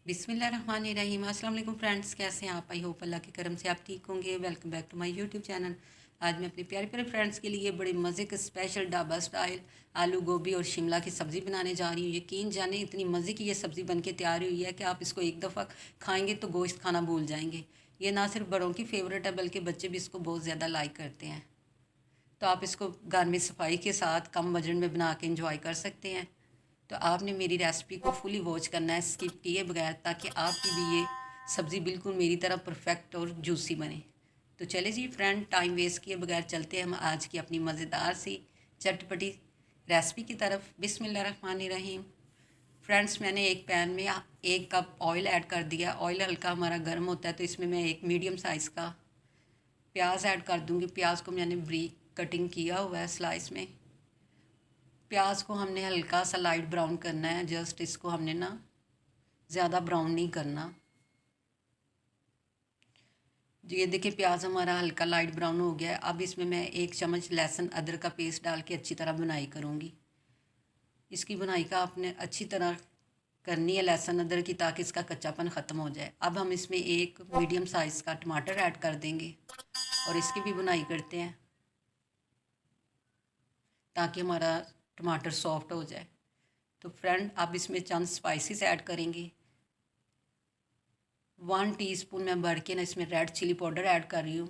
बिस्मिल्लाहिर्रहमानिर्रहीम। अस्सलाम वालेकुम फ्रेंड्स, कैसे हैं आप? आई होप अल्लाह के करम से आप ठीक होंगे। Welcome back to my YouTube channel. आज मैं अपने प्यारे प्यारे फ्रेंड्स के लिए बड़े मज़े के स्पेशल ढाबा स्टाइल आलू गोभी और शिमला की सब्ज़ी बनाने जा रही हूँ। यकीन जाने इतनी मज़े की ये सब्ज़ी बन के तैयार हुई है कि आप इसको एक दफ़ा खाएँगे तो गोश्त खाना भूल जाएंगे। ये ना सिर्फ बड़ों की फेवरेट है बल्कि बच्चे भी इसको बहुत ज़्यादा लाइक करते हैं। तो आप इसको घर में सफाई के साथ कम बजट में बना के इंजॉय कर सकते हैं। तो आपने मेरी रेसिपी को फुली वॉच करना है स्किप किए बगैर, ताकि आपकी भी ये सब्ज़ी बिल्कुल मेरी तरह परफेक्ट और जूसी बने। तो चले जी फ्रेंड, टाइम वेस्ट किए बगैर चलते हैं हम आज की अपनी मज़ेदार सी चटपटी रेसिपी की तरफ। बिस्मिल्लाहिर्रहमानिर्रहीम। फ्रेंड्स, मैंने एक पैन में 1 कप ऑयल ऐड कर दिया। ऑयल हल्का हमारा गर्म होता है तो इसमें मैं एक मीडियम साइज़ का प्याज ऐड कर दूंगी। प्याज को मैंने ब्रीक कटिंग किया हुआ है स्लाइस में। प्याज को हमने हल्का सा लाइट ब्राउन करना है, जस्ट इसको हमने ना ज़्यादा ब्राउन नहीं करना। ये देखिए प्याज हमारा हल्का लाइट ब्राउन हो गया है। अब इसमें मैं 1 चम्मच लहसुन अदरक का पेस्ट डाल के अच्छी तरह बुनाई करूँगी। इसकी बुनाई का आपने अच्छी तरह करनी है लहसुन अदरक की, ताकि इसका कच्चापन ख़त्म हो जाए। अब हम इसमें एक मीडियम साइज़ का टमाटर ऐड कर देंगे और इसकी भी बुनाई करते हैं ताकि हमारा टमाटर सॉफ्ट हो जाए। तो फ्रेंड, आप इसमें चंद स्पाइसेस ऐड करेंगे। 1 टीस्पून मैं भर के ना इसमें रेड चिली पाउडर ऐड कर रही हूँ।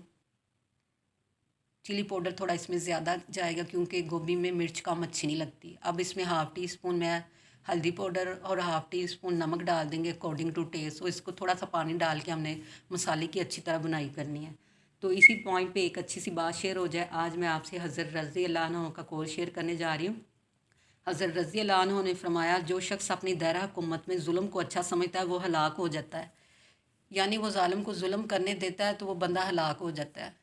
चिली पाउडर थोड़ा इसमें ज़्यादा जाएगा क्योंकि गोभी में मिर्च कम अच्छी नहीं लगती। अब इसमें 1/2 टीस्पून मैं हल्दी पाउडर और 1/2 टीस्पून नमक डाल देंगे अकॉर्डिंग टू टेस्ट। तो इसको थोड़ा सा पानी डाल के हमने मसाले की अच्छी तरह बुनाई करनी है। तो इसी पॉइंट पे एक अच्छी सी बात शेयर हो जाए। आज मैं आपसे हज़रत रज़ी अल्लाह अन्हु का कौल शेयर करने जा रही हूँ। हज़रत रज़ी अल्लाह अन्हु ने फरमाया, जो शख्स अपनी दायरा हुकूमत में जुल्म को अच्छा समझता है वो हलाक हो जाता है। यानी वो जालिम को जुल्म करने देता है तो वो बंदा हलाक हो जाता है।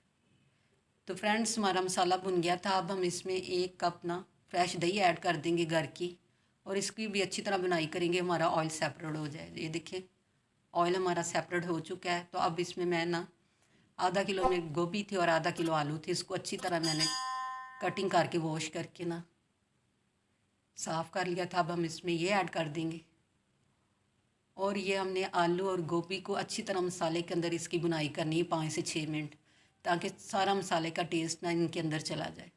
तो फ्रेंड्स, हमारा मसाला भुन गया था। अब हम इसमें 1 कप ना फ्रेश दही ऐड कर देंगे घर की, और इसकी भी अच्छी तरह बुनाई करेंगे, हमारा ऑयल सेपरेट हो जाए। ये देखिए ऑयल हमारा सेपरेट हो चुका है। तो अब इसमें मैं ना आधा किलो में गोभी थी और आधा किलो आलू थे, इसको अच्छी तरह मैंने कटिंग करके वॉश करके ना साफ़ कर लिया था। अब हम इसमें ये ऐड कर देंगे और ये हमने आलू और गोभी को अच्छी तरह मसाले के अंदर इसकी बुनाई करनी है 5 से 6 मिनट, ताकि सारा मसाले का टेस्ट ना इनके अंदर चला जाए।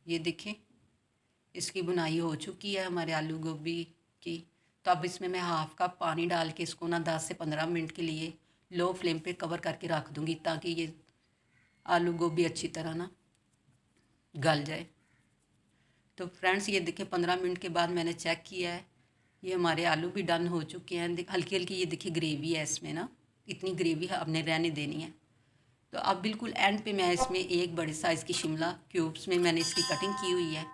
ये देखें इसकी बुनाई हो चुकी है हमारे आलू गोभी की। तो अब इसमें मैं 1/2 कप पानी डाल के इसको ना 10 से 15 मिनट के लिए लो फ्लेम पे कवर करके रख दूँगी, ताकि ये आलू गोभी अच्छी तरह ना गल जाए। तो फ्रेंड्स, ये देखिए 15 मिनट के बाद मैंने चेक किया है, ये हमारे आलू भी डन हो चुके हैं। हल्की हल्की ये देखिए ग्रेवी है इसमें ना, इतनी ग्रेवी है आपने रहने देनी है। तो अब बिल्कुल एंड पे मैं इसमें एक बड़े साइज़ की शिमला क्यूब्स में मैंने इसकी कटिंग की हुई है,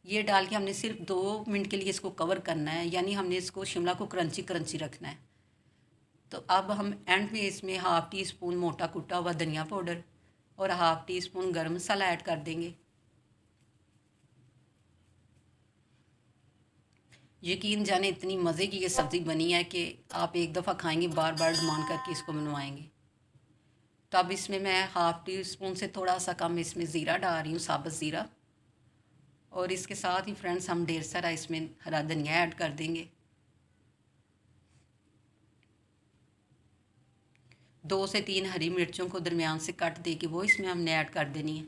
ये डाल के हमने सिर्फ 2 मिनट के लिए इसको कवर करना है। यानी हमने इसको शिमला को क्रंची क्रंची रखना है। तो अब हम एंड में इसमें 1/2 टीस्पून मोटा कुटा हुआ धनिया पाउडर और 1/2 टीस्पून गर्म मसाला ऐड कर देंगे। यकीन जाने इतनी मज़े की ये सब्ज़ी बनी है कि आप एक दफ़ा खाएंगे बार बार डिमांड करके इसको बनवाएंगे। तो अब इसमें मैं 1/2 टीस्पून से थोड़ा सा कम इसमें ज़ीरा डाल रही हूँ, साबुत ज़ीरा। और इसके साथ ही फ्रेंड्स हम ढेर सारा इसमें हरा धनिया ऐड कर देंगे। 2 से 3 हरी मिर्चों को दरमियान से काट दे के वो इसमें हमने ऐड कर देनी है।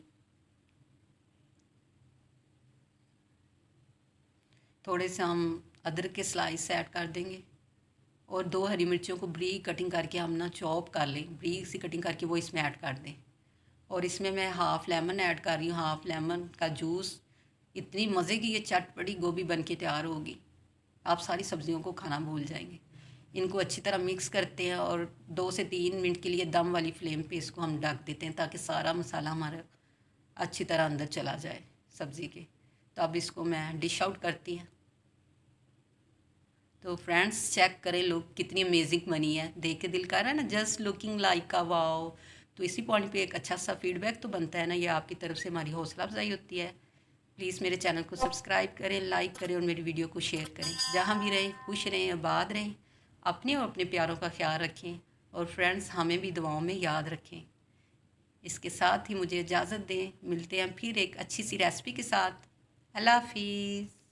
थोड़े से हम अदरक के स्लाइस ऐड कर देंगे और 2 हरी मिर्चों को ब्रीक कटिंग करके हम ना चॉप कर लें, ब्रीक सी कटिंग करके वो इसमें ऐड कर दें। और इसमें मैं हाफ़ लेमन ऐड कर रही हूँ, हाफ़ लेमन का जूस। इतनी मज़े की ये चटपटी गोभी बन के तैयार होगी, आप सारी सब्जियों को खाना भूल जाएंगे। इनको अच्छी तरह मिक्स करते हैं और 2 से 3 मिनट के लिए दम वाली फ्लेम पे इसको हम ढक देते हैं, ताकि सारा मसाला हमारा अच्छी तरह अंदर चला जाए सब्ज़ी के। तो अब इसको मैं डिश आउट करती हूँ। तो फ्रेंड्स चेक करें लोग कितनी अमेजिंग बनी है, देख के दिल कर रहा है ना, just looking like a wow. तो इसी पॉइंट पे एक अच्छा सा फीडबैक तो बनता है ना, ये आपकी तरफ से हमारी हौसला अफजाई होती है। प्लीज़ मेरे चैनल को सब्सक्राइब करें, लाइक करें और मेरी वीडियो को शेयर करें। जहाँ भी रहें खुश रहें, आबाद रहें, अपने और अपने प्यारों का ख्याल रखें और फ्रेंड्स हमें भी दुआओं में याद रखें। इसके साथ ही मुझे इजाज़त दें, मिलते हैं फिर एक अच्छी सी रेसिपी के साथ। अल्लाह हाफिज़।